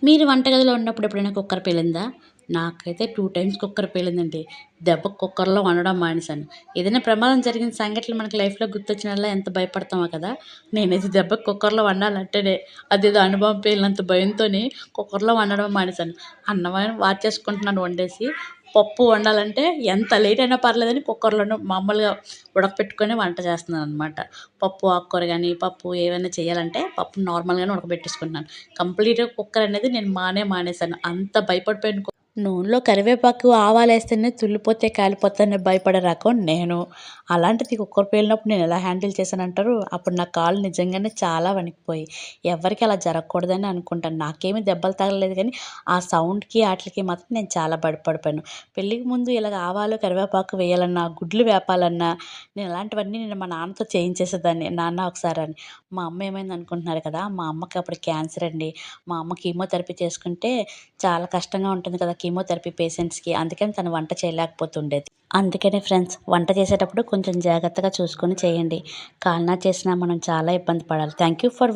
మీరు వంటగదిలో ఉన్నప్పుడు ఎప్పుడైనా కుక్కర్ పేలిందా? నాకైతే 2 టైమ్స్ కుక్కర్ పేలిందండి. దెబ్బకు కుక్కర్‌లో వండడం మానేశాను. ఏదైనా ప్రమాదం జరిగిన సంఘటనలు మనకి లైఫ్‌లో గుర్తొచ్చినల్లా ఎంత భయపడతామో కదా! నేనైతే దెబ్బకు కుక్కర్‌లో వండాలంటేనే అదేదో అణుబాంబ్ పేలినంత భయంతోని కుక్కర్‌లో వండడం మానేశాను. అన్నం వార్చేసుకుంటున్నాను వండేసి. పప్పు వండాలంటే ఎంత లేట్ అయినా పర్లేదని కుక్కర్‌లోనే మామూలుగా ఉడకపెట్టుకొని వంట చేస్తున్నాననమాట. పప్పు ఆకుకూర గాని, పప్పు ఏవైనా చేయాలంటే పప్పు నార్మల్‌గానే ఉడకబెట్టేసుకుంటున్నాను. కంప్లీట్‌గా కుక్కర్ అనేది నేను మానేశాను. అంత భయపడిపోయాను. నూనెలో కరివేపాకు, ఆవాలేస్తేనే తుల్లిపోతే, కాలిపోతే భయపడే రకం నేను. అలాంటిది కుక్కర్ పేలినప్పుడు నేనెలా హ్యాండిల్ చేశానంటారు? అప్పుడు నా కాళ్ళు నిజంగానే చాలా వణికిపోయాయి. ఎవ్వరికీ అలా జరగకూడదని అనుకుంటాను. నాకేమి దెబ్బలు తగలలేదు గానీ, ఆ సౌండ్‌కి ఆటిలికి మాత్రం నేను చాలా భయపడిపోయాను. పెళ్ళికి ముందు ఇలాగ ఆవాలు, కరివేపాకు వేయాలన్నా, గుడ్లు వేపాలన్నా, నేను మా నాన్నతో చేయించేసేదాన్ని. నాన్న ఒకసారని. మా అమ్మ ఏమైందనుకుంటున్నారు కదా! మా అమ్మకి అప్పుడు క్యాన్సర్ అండి. మా అమ్మ కీమోథెరపీ చేసుకుంటే చాలా కష్టంగా ఉంటుంది కదా! కీమోథెరపీ పేషెంట్స్‌కి. అందుకని తను వంట చేయలేకపోతుండేది. అందుకనే ఫ్రెండ్స్ వంట చేసేటప్పుడు కొంచెం జాగ్రత్తగా చూసుకొని చేయండి. కాలినా చేసినా మనం చాలా ఇబ్బంది పడాలి. Thank you for